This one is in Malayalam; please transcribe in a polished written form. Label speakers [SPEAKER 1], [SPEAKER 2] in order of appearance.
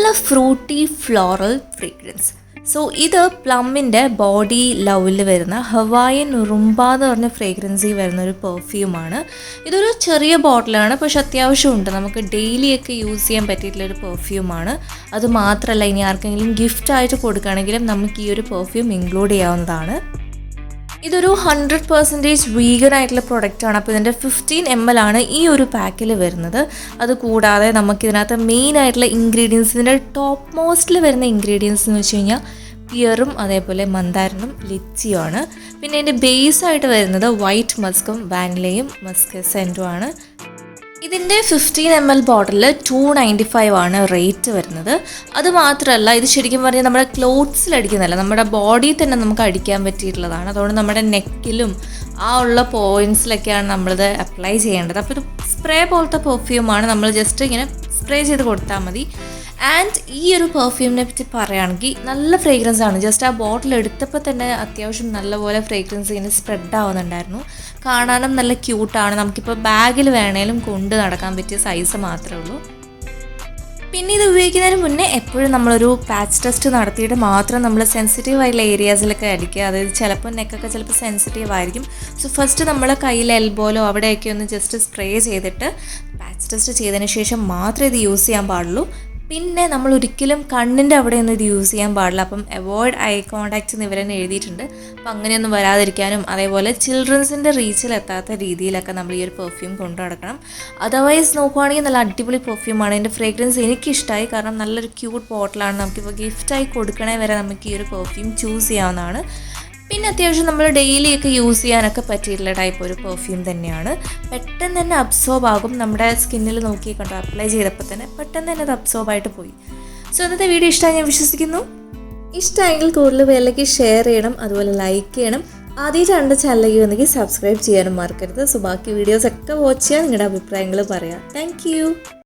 [SPEAKER 1] നല്ല ഫ്രൂട്ടി ഫ്ലോറൽ ഫ്രേഗ്രൻസ്. സോ ഇത് പ്ലമ്മിൻ്റെ ബോഡി ലവിൽ വരുന്ന ഹവായൻ റുംബ എന്ന് പറഞ്ഞ ഫ്രേഗ്രൻസിൽ വരുന്ന ഒരു പെർഫ്യൂമാണ്. ഇതൊരു ചെറിയ ബോട്ടിലാണ്, പക്ഷെ അത്യാവശ്യമുണ്ട്, നമുക്ക് ഡെയിലിയൊക്കെ യൂസ് ചെയ്യാൻ പറ്റിയിട്ടുള്ളൊരു പെർഫ്യൂമാണ്. അതുമാത്രമല്ല, ഇനി ആർക്കെങ്കിലും ഗിഫ്റ്റായിട്ട് കൊടുക്കുകയാണെങ്കിലും നമുക്ക് ഈ ഒരു പെർഫ്യൂം ഇൻക്ലൂഡ് ചെയ്യാവുന്നതാണ്. ഇതൊരു 100% വീഗൻ ആയിട്ടുള്ള പ്രൊഡക്റ്റാണ്. അപ്പോൾ ഇതിൻ്റെ 15 ml ആണ് ഈ ഒരു പാക്കിൽ വരുന്നത്. അതുകൂടാതെ നമുക്കിതിനകത്ത് മെയിൻ ആയിട്ടുള്ള ഇൻഗ്രീഡിയൻസ്, ഇതിൻ്റെ ടോപ്പ് മോസ്റ്റിൽ വരുന്ന ഇൻഗ്രീഡിയൻസ് എന്ന് വെച്ച് കഴിഞ്ഞാൽ പിയറും അതേപോലെ മന്ദാരനും ലിച്ചിയുമാണ്. പിന്നെ ഇതിൻ്റെ ബേസായിട്ട് വരുന്നത് വൈറ്റ് മസ്കും വാനിലയും മസ്ക് സെൻറ്റും ആണ്. ഇതിൻ്റെ 15 ml ബോട്ടിൽ 295 ആണ് റേറ്റ് വരുന്നത്. അതുമാത്രമല്ല, ഇത് ശരിക്കും പറഞ്ഞാൽ നമ്മുടെ ക്ലോത്ത്സിൽ അടിക്കുന്നതല്ല, നമ്മുടെ ബോഡിയിൽ തന്നെ നമുക്ക് അടിക്കാൻ പറ്റിയിട്ടുള്ളതാണ്. അതുകൊണ്ട് നമ്മുടെ നെക്കിലും ആ ഉള്ള പോയിൻറ്റ്സിലൊക്കെയാണ് നമ്മളിത് അപ്ലൈ ചെയ്യേണ്ടത്. അപ്പോൾ ഇത് സ്പ്രേ പോലത്തെ പെർഫ്യൂമാണ്, നമ്മൾ ജസ്റ്റ് ഇങ്ങനെ സ്പ്രേ ചെയ്ത് കൊടുത്താൽ മതി. ആൻഡ് ഈ ഒരു പെർഫ്യൂമിനെ പറ്റി പറയുകയാണെങ്കിൽ നല്ല ഫ്രേഗ്രൻസ് ആണ്. ജസ്റ്റ് ആ ബോട്ടിൽ എടുത്തപ്പോൾ തന്നെ അത്യാവശ്യം നല്ലപോലെ ഫ്രേഗ്രൻസ് ഇങ്ങനെ സ്പ്രെഡ് ആവുന്നുണ്ടായിരുന്നു. കാണാനും നല്ല ക്യൂട്ടാണ്. നമുക്കിപ്പോൾ ബാഗിൽ വേണേലും കൊണ്ട് നടക്കാൻ പറ്റിയ സൈസ് മാത്രമേ ഉള്ളൂ. പിന്നെ ഇത് ഉപയോഗിക്കുന്നതിന് മുന്നേ എപ്പോഴും നമ്മളൊരു പാച്ച് ടെസ്റ്റ് നടത്തിയിട്ട് മാത്രം നമ്മൾ സെൻസിറ്റീവ് ആയിട്ടുള്ള ഏരിയാസിലൊക്കെ അടിക്കുക. അതായത് ചിലപ്പോൾ നെക്കൊക്കെ ചിലപ്പോൾ സെൻസിറ്റീവ് ആയിരിക്കും. സോ ഫസ്റ്റ് നമ്മൾ കയ്യിൽ എൽബോലോ അവിടെയൊക്കെ ഒന്ന് ജസ്റ്റ് സ്പ്രേ ചെയ്തിട്ട് പാച്ച് ടെസ്റ്റ് ചെയ്തതിന് ശേഷം മാത്രമേ ഇത് യൂസ് ചെയ്യാൻ പാടുള്ളൂ. പിന്നെ നമ്മൾ ഒരിക്കലും കണ്ണിൻ്റെ അവിടെയൊന്നും ഇത് യൂസ് ചെയ്യാൻ പാടില്ല. അപ്പം അവോയ്ഡ് ഐ കോണ്ടാക്ട്സ് എന്ന് ഇവരെന്നെ എഴുതിയിട്ടുണ്ട്. അപ്പം അങ്ങനെയൊന്നും വരാതിരിക്കാനും അതേപോലെ ചിൽഡ്രൻസിൻ്റെ റീച്ചിലെത്താത്ത രീതിയിലൊക്കെ നമ്മൾ ഈ ഒരു പെർഫ്യൂം കൊണ്ടു നടക്കണം. അതർവൈസ് നോക്കുവാണെങ്കിൽ നല്ല അടിപൊളി പെർഫ്യൂമാണ്. ഇതിൻ്റെ ഫ്രേഗ്രൻസ് എനിക്കിഷ്ടമായി, കാരണം നല്ലൊരു ക്യൂട്ട് ബോട്ടിലാണ്. നമുക്കിപ്പോൾ ഗിഫ്റ്റായി കൊടുക്കണേ വരെ നമുക്ക് ഈ ഒരു പെർഫ്യൂം ചൂസ് ചെയ്യാവുന്നതാണ്. പിന്നെ അത്യാവശ്യം നമ്മൾ ഡെയിലിയൊക്കെ യൂസ് ചെയ്യാനൊക്കെ പറ്റിയിട്ടുള്ള ടൈപ്പ് ഒരു പെർഫ്യൂം തന്നെയാണ്. പെട്ടെന്ന് തന്നെ അബ്സോർബ് ആകും. നമ്മുടെ സ്കിന്നിൽ നോക്കി കണ്ടോ, അപ്ലൈ ചെയ്തപ്പോൾ തന്നെ പെട്ടെന്ന് തന്നെ അത് അബ്സോർബായിട്ട് പോയി. സോ ഇന്നത്തെ വീഡിയോ ഇഷ്ടമായി ഞാൻ വിശ്വസിക്കുന്നു. ഇഷ്ടമായെങ്കിൽ കൂടുതൽ പേരിലേക്ക് ഷെയർ ചെയ്യണം, അതുപോലെ ലൈക്ക് ചെയ്യണം. ആദ്യമായിട്ട് ചാനലിലേക്ക് വന്നെങ്കിൽ സബ്സ്ക്രൈബ് ചെയ്യാനും മറക്കരുത്. സോ ബാക്കി വീഡിയോസൊക്കെ വാച്ച് ചെയ്യാൻ നിങ്ങളുടെ അഭിപ്രായങ്ങൾ പറയാം. താങ്ക്